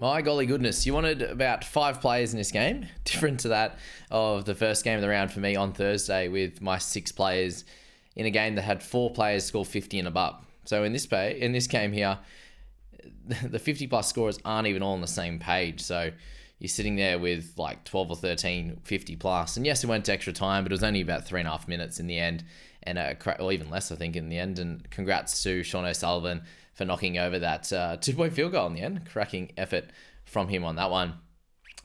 My golly goodness, you wanted about 5 players in this game, different to that of the first game of the round for me on Thursday with my 6 players in a game that had 4 players score 50 and above. So in this game here, the 50 plus scorers aren't even all on the same page. So you're sitting there with like 12 or 13 50 plus. And yes, it went to extra time, but it was only about 3.5 minutes in the end, and or even less, I think, in the end. And congrats to Sean O'Sullivan for knocking over that 2-point field goal in the end. Cracking effort from him on that one.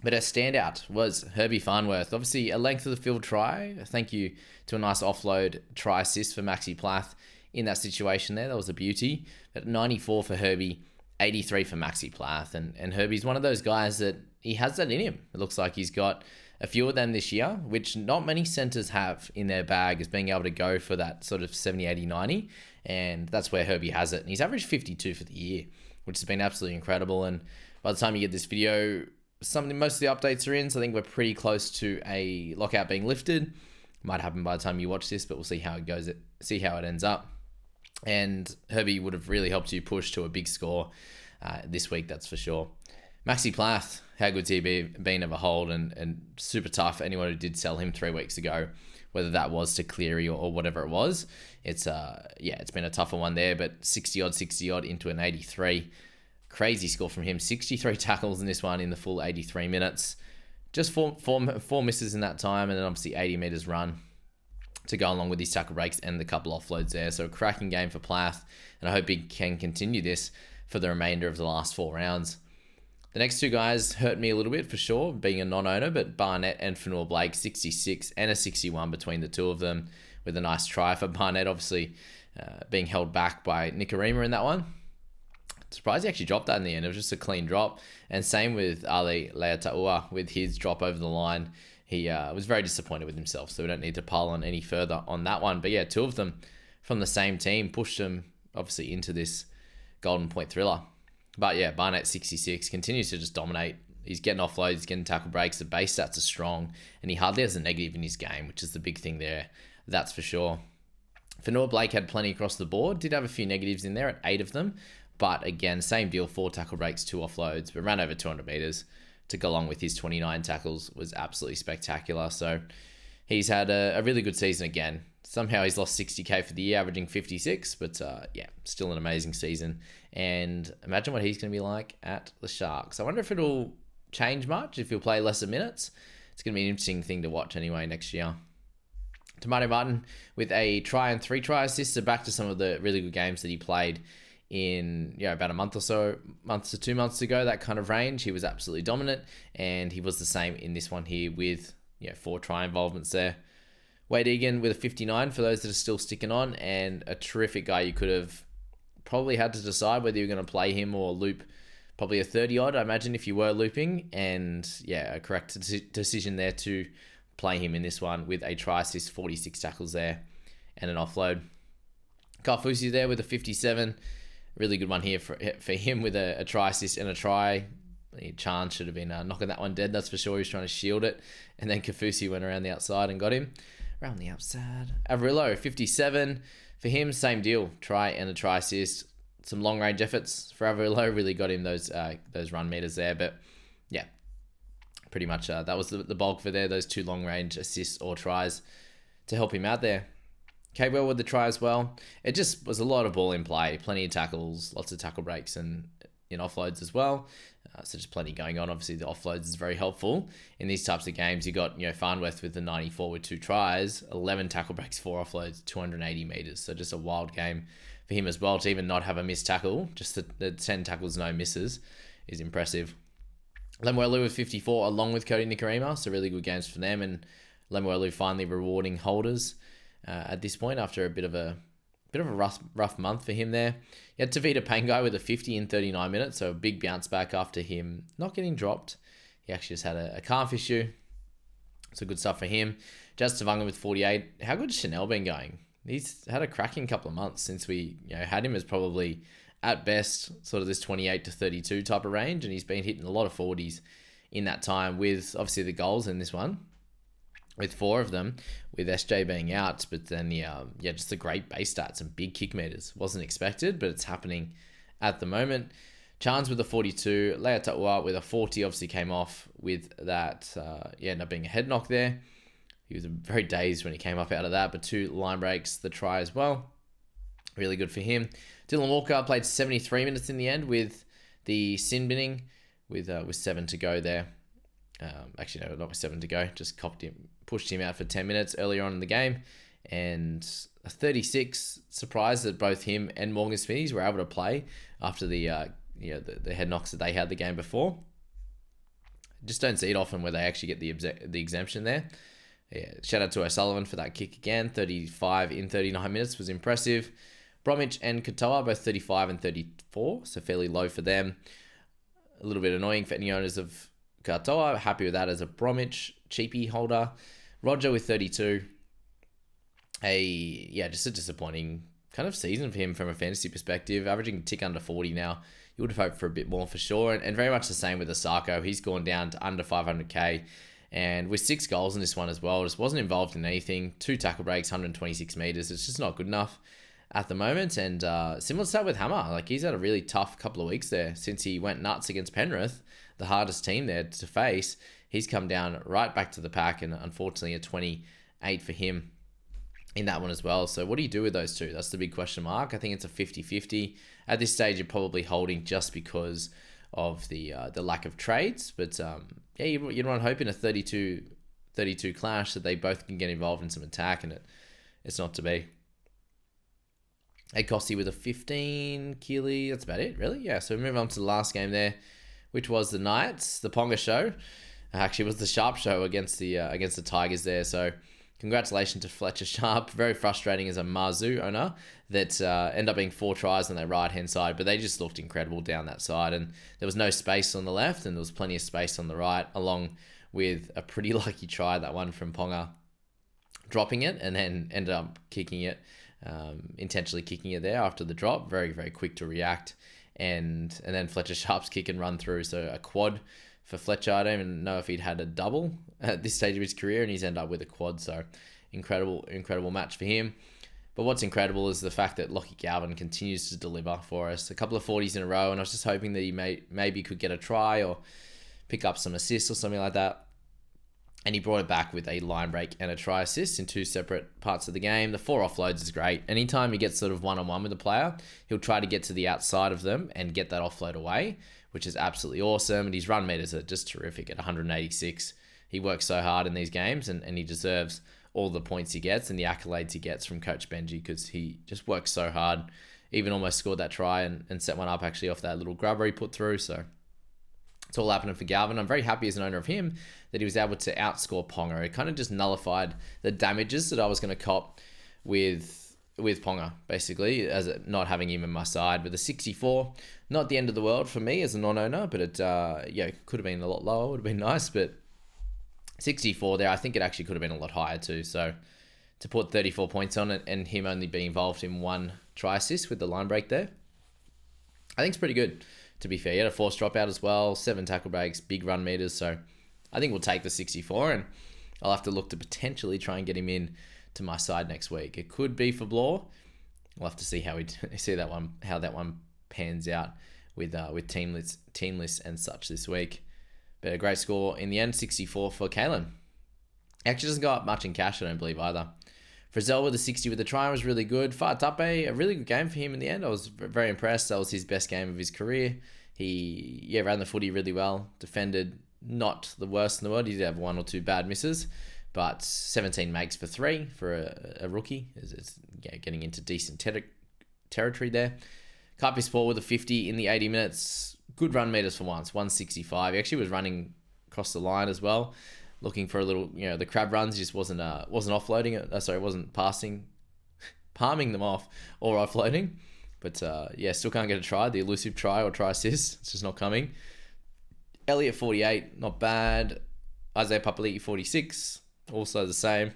But our standout was Herbie Farnworth. Obviously, a length of the field try. Thank you to a nice offload try assist for Maxyplath in that situation there. That was a beauty. At 94 for Herbie, 83 for Maxyplath. And Herbie's one of those guys that he has that in him. It looks like he's got a few of them this year, which not many centers have in their bag, is being able to go for that sort of 70, 80, 90. And that's where Herbie has it. And he's averaged 52 for the year, which has been absolutely incredible. And by the time you get this video, most of the updates are in. So I think we're pretty close to a lockout being lifted. Might happen by the time you watch this, but we'll see how it goes. See how it ends up. And Herbie would have really helped you push to a big score this week, that's for sure. Maxyplath, how good's he been of a hold, and super tough. Anyone who did sell him 3 weeks ago, whether that was to Cleary or whatever it was, it's been a tougher one there. But 60 odd into an 83, crazy score from him. 63 tackles in this one in the full 83 minutes. Just four misses in that time, and then obviously 80 meters run to go along with his tackle breaks and the couple offloads there. So a cracking game for Plath, and I hope he can continue this for the remainder of the last 4 rounds. The next 2 guys hurt me a little bit for sure, being a non-owner, but Barnett and Flegler, 66 and a 61 between the two of them, with a nice try for Barnett, obviously being held back by Nicarima in that one. Surprised he actually dropped that in the end. It was just a clean drop. And same with Ali Leataua with his drop over the line. He was very disappointed with himself, so we don't need to pile on any further on that one. But yeah, 2 of them from the same team pushed them obviously into this golden point thriller. But yeah, Barnett 66 continues to just dominate. He's getting offloads, he's getting tackle breaks. The base stats are strong, and he hardly has a negative in his game, which is the big thing there. That's for sure. Blake had plenty across the board. Did have a few negatives in there at 8 of them. But again, same deal, 4 tackle breaks, 2 offloads, but ran over 200 meters to go along with his 29 tackles. Was absolutely spectacular. So he's had a really good season again. Somehow he's lost 60k for the year, averaging 56, but still an amazing season. And imagine what he's going to be like at the Sharks. I wonder if it'll change much, if he'll play lesser minutes. It's going to be an interesting thing to watch anyway next year. Tomato Martin with a try and 3 try assists. So back to some of the really good games that he played in about a month to 2 months ago, that kind of range. He was absolutely dominant, and he was the same in this one here with 4 try involvements there. Wade Egan with a 59 for those that are still sticking on, and a terrific guy. You could have probably had to decide whether you're going to play him or loop probably a 30 odd, I imagine, if you were looping. And a correct decision there to play him in this one with a try assist, 46 tackles there, and an offload. Carfusi there with a 57. Really good one here for him with a try assist and a try. Chan should have been knocking that one dead, that's for sure. He was trying to shield it, and then Kafusi went around the outside and got him. Around the outside. Averillo, 57. For him, same deal. Try and a try assist. Some long range efforts for Averillo. Really got him those run meters there. But yeah, pretty much that was the bulk for there. Those 2 long range assists or tries to help him out there. Cabell with the try as well. It just was a lot of ball in play. Plenty of tackles, lots of tackle breaks and in offloads as well. So just plenty going on. Obviously, the offloads is very helpful in these types of games. You got Farnworth with the 94 with 2 tries, 11 tackle breaks, 4 offloads, 280 meters. So just a wild game for him as well to even not have a missed tackle. Just the 10 tackles, no misses is impressive. Lemuelu with 54 along with Cody Nicarima. So really good games for them, and Lemuelu finally rewarding holders at this point after a bit of a rough month for him there. You had Tavita Pangai with a 50 in 39 minutes, so a big bounce back after him not getting dropped. He actually just had a calf issue. So good stuff for him. Jazz Tavanga with 48. How good has Chanel been going? He's had a cracking couple of months since we had him as probably at best sort of this 28 to 32 type of range, and he's been hitting a lot of 40s in that time, with obviously the goals in this one, with 4 of them, with SJ being out. But then, just the great base stats and big kick meters. Wasn't expected, but it's happening at the moment. Chance with a 42. Leataua with a 40 obviously came off with that. Ended up being a head knock there. He was very dazed when he came up out of that, but 2 line breaks, the try as well. Really good for him. Dylan Walker played 73 minutes in the end with the sin binning with 7 to go there. Actually, no, not with 7 to go. Just pushed him out for 10 minutes earlier on in the game. And a 36, surprised that both him and Morgan Smithies were able to play after the head knocks that they had the game before. Just don't see it often where they actually get the exemption there. Yeah, shout out to O'Sullivan for that kick again. 35 in 39 minutes was impressive. Bromwich and Katoa both 35 and 34, so fairly low for them. A little bit annoying for any owners of Katoa. Happy with that as a Bromwich cheapie holder. Roger with 32. Just a disappointing kind of season for him from a fantasy perspective. Averaging a tick under 40 now. You would have hoped for a bit more for sure. And very much the same with Osako. He's gone down to under 500k. And with 6 goals in this one as well, just wasn't involved in anything. 2 tackle breaks, 126 meters. It's just not good enough at the moment. And similar to that with Hammer. Like, he's had a really tough couple of weeks there since he went nuts against Penrith, the hardest team there to face. He's come down right back to the pack, and unfortunately a 28 for him in that one as well. So what do you do with those two? That's the big question mark. I think it's a 50-50. At this stage, you're probably holding just because of the lack of trades. But you'd want to hope in a 32 clash that they both can get involved in some attack, and it's not to be. Akossi with a 15, Keely, that's about it, really. Yeah, so we move on to the last game there, which was the Knights, the Ponga show. Actually, it was the Sharp show against the Tigers there. So congratulations to Fletcher Sharp. Very frustrating as a Marzu owner that ended up being 4 tries on their right-hand side, but they just looked incredible down that side. And there was no space on the left, and there was plenty of space on the right, along with a pretty lucky try, that one from Ponga, dropping it and then ended up kicking it, intentionally kicking it there after the drop. Very, very quick to react. And then Fletcher Sharp's kick and run through. So a quad for Fletcher. I don't even know if he'd had a double at this stage of his career, and he's ended up with a quad. So incredible match for him. But what's incredible is the fact that Lockie Galvin continues to deliver for us. A couple of 40s in a row, and I was just hoping that he maybe could get a try or pick up some assists or something like that. And he brought it back with a line break and a try assist in 2 separate parts of the game. The 4 offloads is great. Anytime he gets sort of one-on-one with a player, he'll try to get to the outside of them and get that offload away, which is absolutely awesome. And his run meters are just terrific at 186. He works so hard in these games, and he deserves all the points he gets and the accolades he gets from Coach Benji, because he just works so hard. Even almost scored that try and set one up actually off that little grubber he put through. So it's all happening for Galvin. I'm very happy as an owner of him that he was able to outscore Ponga. It kind of just nullified the damages that I was going to cop with Ponga, basically, as not having him in my side. With a 64, not the end of the world for me as a non-owner, but it could have been a lot lower, would have been nice, but 64 there, I think it actually could have been a lot higher too. So to put 34 points on it and him only being involved in 1 try assist with the line break there, I think it's pretty good, to be fair. He had a forced dropout as well, 7 tackle breaks, big run meters. So I think we'll take the 64, and I'll have to look to potentially try and get him in to my side next week. It could be for Blore. We'll have to see how that one pans out with team lists and such this week. But a great score in the end, 64 for Kalen. Actually doesn't go up much in cash, I don't believe, either. Frizzell with a 60 with the try was really good. Fatape, a really good game for him in the end. I was very impressed. That was his best game of his career. He ran the footy really well. Defended not the worst in the world. He did have 1 or 2 bad misses, but 17 makes for 3 for a rookie. It's getting into decent territory there. Carpi Sport with a 50 in the 80 minutes. Good run meters for once, 165. He actually was running across the line as well, looking for a little, the crab runs. He just wasn't offloading it. Wasn't palming them off or offloading. But still can't get a try. The elusive try or try assist, it's just not coming. Elliott 48, not bad. Isaiah Papali'i 46, also the same.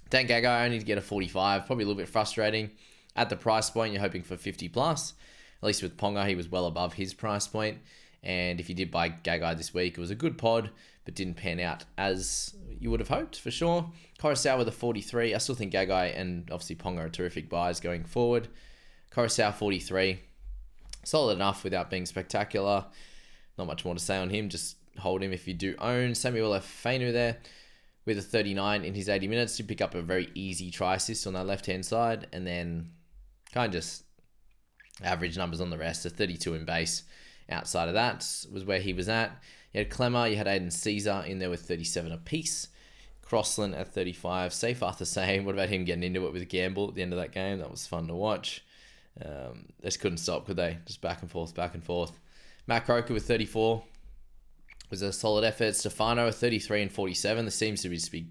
Dan Gagai only to get a 45, probably a little bit frustrating. At the price point, you're hoping for 50 plus. At least with Ponga, he was well above his price point. And if you did buy Gagai this week, it was a good pod, but didn't pan out as you would have hoped, for sure. Coruscant with a 43. I still think Gagai and obviously Ponga are terrific buys going forward. Coruscant 43. Solid enough without being spectacular. Not much more to say on him. Just hold him if you do own. Samuel Fainu there with a 39 in his 80 minutes to pick up a very easy try assist on that left-hand side. And then kind of just average numbers on the rest. A 32 in base. Outside of that was where he was at. You had Clemmer, you had Aiden Caesar in there with 37 apiece. Crossland at 35. Seyfarth the same. What about him getting into it with a gamble at the end of that game? That was fun to watch. They just couldn't stop, could they? Just back and forth, back and forth. Matt Croker with 34 was a solid effort. Stefano 33 and 47. This seems to be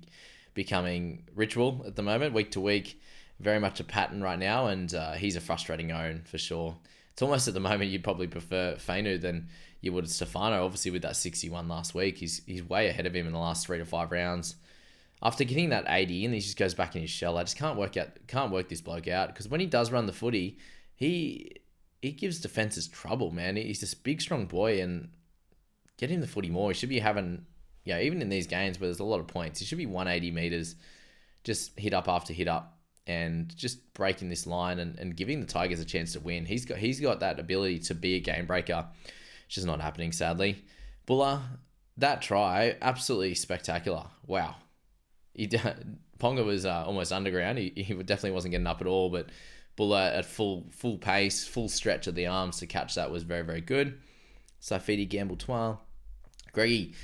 becoming ritual at the moment, week to week. Very much a pattern right now, and he's a frustrating own for sure. It's almost at the moment you'd probably prefer Fainu than you would Stefano. Obviously with that 61 last week, he's way ahead of him in the last 3 to 5 rounds. After getting that 80 and he just goes back in his shell, I just can't work this bloke out, because when he does run the footy, he gives defenses trouble, man. He's this big, strong boy, and get him the footy more. He should be having, even in these games where there's a lot of points, he should be 180 meters, just hit up after hit up, and just breaking this line and giving the Tigers a chance to win. He's got that ability to be a game breaker. It's just not happening, sadly. Buller, that try, absolutely spectacular. Wow. Ponga was almost underground. He definitely wasn't getting up at all, but Buller at full pace, full stretch of the arms to catch that was very, very good. Saifidi Gamble-Toile. Greggy,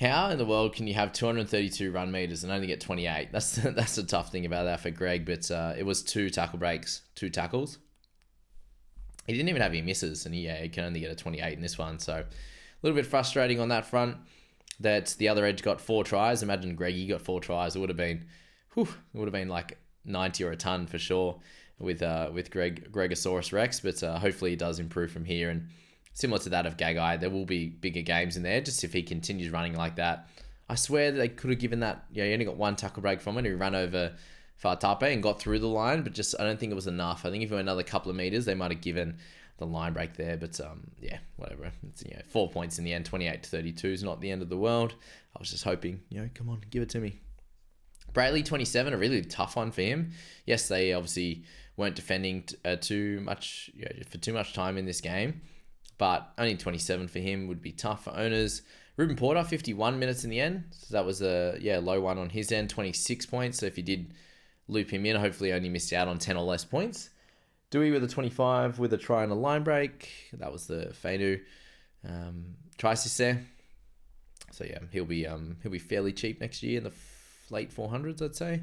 how in the world can you have 232 run meters and only get 28? That's the tough thing about that for Greg, but it was 2 tackle breaks, 2 tackles. He didn't even have any misses, and he can only get a 28 in this one, so a little bit frustrating on that front. That the other edge got 4 tries. Imagine Greggy got 4 tries. It would have been like 90 or a ton for sure with Gregosaurus Rex, but hopefully he does improve from here. And similar to that of Gagai, there will be bigger games in there just if he continues running like that. I swear that they could have given that, he only got 1 tackle break from it. He ran over Fartape and got through the line, but just I don't think it was enough. I think if it were another couple of meters, they might have given the line break there, but whatever. It's 4 points in the end. 28 to 32 is not the end of the world. I was just hoping, come on, give it to me. Brayley 27, a really tough one for him. Yes, they obviously weren't defending too much for too much time in this game, but only 27 for him would be tough for owners. Ruben Porter 51 minutes in the end, so that was a low one on his end. 26 points. So if you did loop him in, hopefully only missed out on 10 or less points. Dewey with a 25 with a try and a line break. That was the Fainu try assist there. So he'll be fairly cheap next year in the late 400s, I'd say.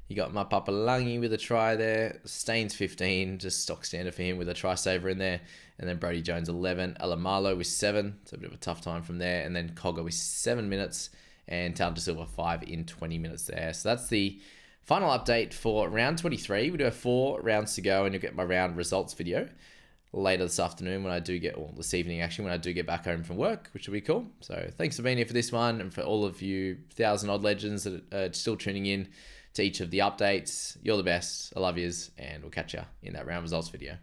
You got Mapapalangi with a try there. Staines 15, just stock standard for him with a try saver in there. And then Brody Jones 11. Alamalo with 7. So a bit of a tough time from there. And then Cogger with 7 minutes. And Tal De Silva 5 in 20 minutes there. So that's the final update for round 23. We do have 4 rounds to go, and you'll get my round results video later this afternoon this evening actually, when I do get back home from work, which will be cool. So thanks for being here for this one, and for all of you 1,000 odd legends that are still tuning in to each of the updates. You're the best. I love yous, and we'll catch you in that round results video.